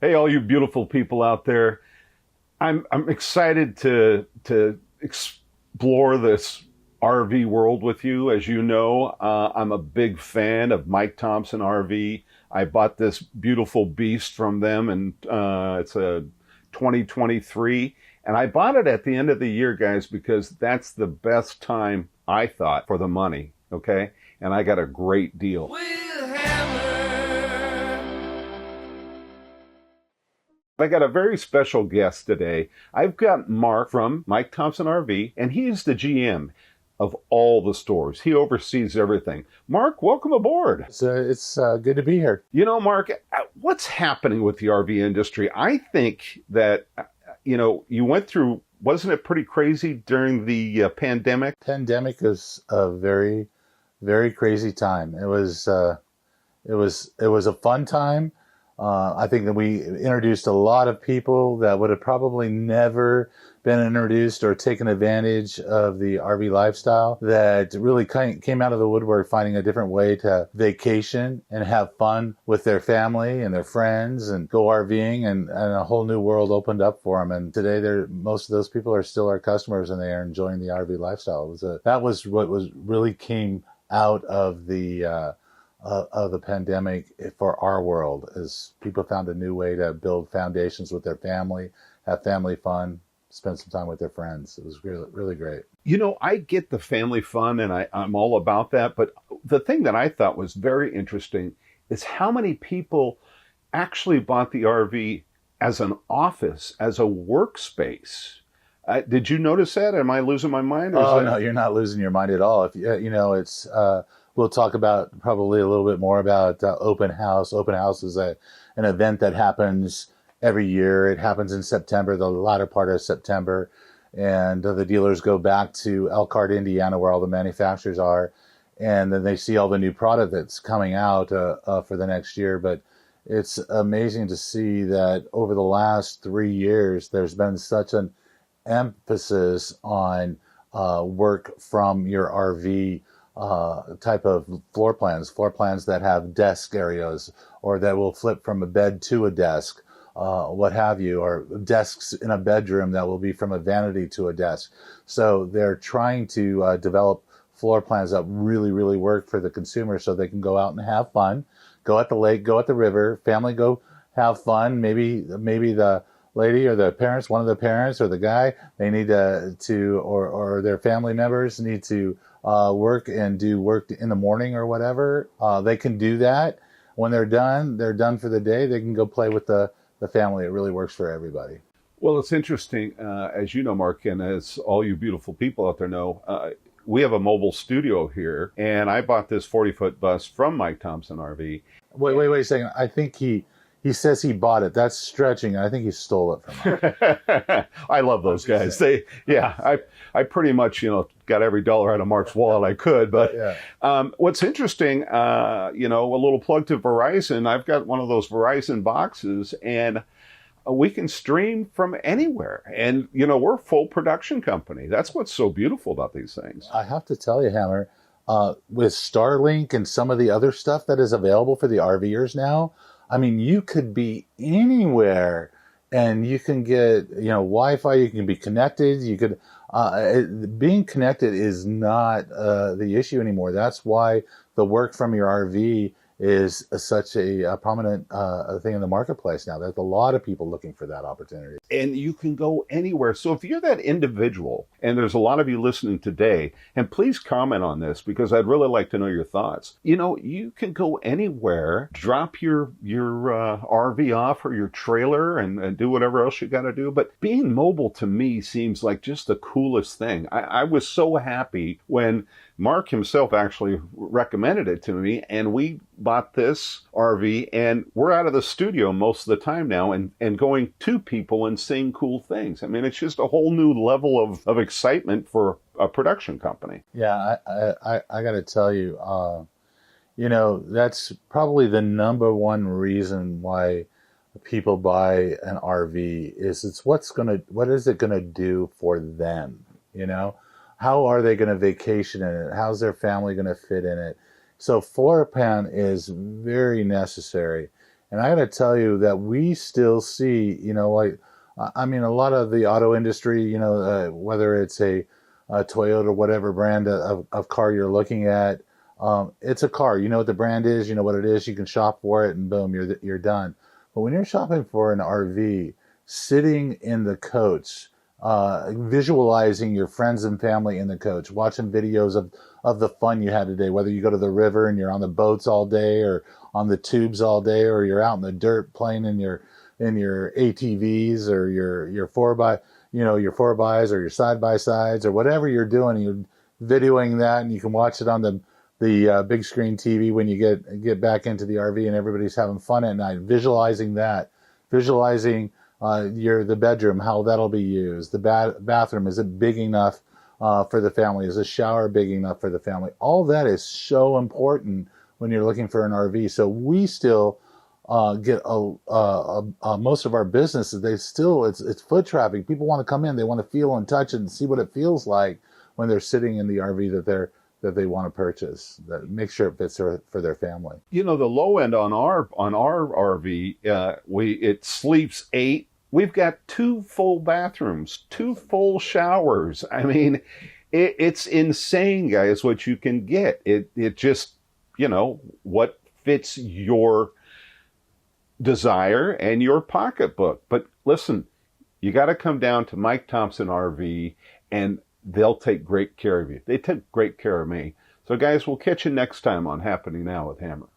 Hey, all you beautiful people out there. I'm excited to explore this RV world with you. As you know, I'm a big fan of Mike Thompson RV. I bought this beautiful beast from them, and it's a 2023. And I bought it at the end of the year, guys, because that's the best time I thought for the money. Okay, and I got a great deal. I got a very special guest today. I've got Mark from Mike Thompson RV, and he's the GM of all the stores. He oversees everything. Mark, welcome aboard. It's good to be here. You know, Mark, what's happening with the RV industry? I think that, you went through, wasn't it pretty crazy during the pandemic? Pandemic is a very, very crazy time. It was a fun time. I think that we introduced a lot of people that would have probably never been introduced or taken advantage of the RV lifestyle, that really came out of the woodwork finding a different way to vacation and have fun with their family and their friends and go RVing, and a whole new world opened up for them. And today most of those people are still our customers, and they are enjoying the RV lifestyle. That was what really came out of the pandemic for our world, is people found a new way to build foundations with their family, have family fun, spend some time with their friends. It was really, really great. You know, I get the family fun, and I'm all about that. But the thing that I thought was very interesting is how many people actually bought the RV as an office, as a workspace. Did you notice that? Am I losing my mind? No, you're not losing your mind at all. If it's we'll talk about probably a little bit more about open house. Open house is an event that happens every year. It happens in September, the latter part of September, and the dealers go back to Elkhart, Indiana, where all the manufacturers are, and then they see all the new product that's coming out for the next year. But it's amazing to see that over the last 3 years, there's been such an emphasis on work from your RV type of floor plans that have desk areas, or that will flip from a bed to a desk, what have you, or desks in a bedroom that will be from a vanity to a desk. So they're trying to develop floor plans that really, really work for the consumer, so they can go out and have fun, go at the lake, go at the river, family go have fun. Maybe the lady or the parents, one of the parents or the guy, they need or their family members need to work and do work in the morning or whatever. They can do that. When they're done for the day. They can go play with the family. It really works for everybody. Well, it's interesting, as you know, Mark, and as all you beautiful people out there know, we have a mobile studio here, and I bought this 40-foot bus from Mike Thompson RV. Wait a second. I think he says he bought it. That's stretching. I think he stole it from him. I love those guys. I pretty much, got every dollar out of Mark's wallet I could. But yeah. What's interesting, a little plug to Verizon. I've got one of those Verizon boxes, and we can stream from anywhere. And, we're a full production company. That's what's so beautiful about these things. I have to tell you, Hammer, with Starlink and some of the other stuff that is available for the RVers now, I mean, you could be anywhere and you can get, Wi-Fi, you can be connected. You could, being connected is not the issue anymore. That's why the work from your RV is such a prominent thing in the marketplace now. There's a lot of people looking for that opportunity. And you can go anywhere. So if you're that individual, and there's a lot of you listening today, and please comment on this because I'd really like to know your thoughts. You can go anywhere, drop your RV off or your trailer and do whatever else you got to do. But being mobile to me seems like just the coolest thing. I was so happy when Mark himself actually recommended it to me, and we bought this RV, and we're out of the studio most of the time now and going to people and seeing cool things. I mean, it's just a whole new level of excitement for a production company. Yeah, I got to tell you, that's probably the number one reason why people buy an RV is what is it gonna do for them, How are they going to vacation in it? How's their family going to fit in it? So floor plan is very necessary. And I got to tell you that we still see, like, I mean, a lot of the auto industry, whether it's a Toyota, whatever brand of car you're looking at, it's a car. You know what the brand is, you know what it is. You can shop for it, and boom, you're done. But when you're shopping for an RV, sitting in the coach, visualizing your friends and family in the coach, watching videos of the fun you had today, whether you go to the river and you're on the boats all day, or on the tubes all day, or you're out in the dirt playing in your ATVs, or your your 4x or your side by sides, or whatever you're doing. You're videoing that, and you can watch it on the big screen TV when you get back into the RV and everybody's having fun at night. Visualizing that, visualizing the bedroom, how that'll be used. The bathroom, is it big enough for the family? Is the shower big enough for the family? All that is so important when you're looking for an RV. So we still get most of our businesses. It's foot traffic. People want to come in. They want to feel and touch it and see what it feels like when they're sitting in the RV that they want to purchase. That make sure it fits for their family. The low end on our RV, it sleeps 8. We've got 2 full bathrooms, 2 full showers. I mean, it's insane, guys, what you can get. It just, what fits your desire and your pocketbook. But listen, you got to come down to Mike Thompson RV, and they'll take great care of you. They took great care of me. So guys, we'll catch you next time on Happening Now with Hammer.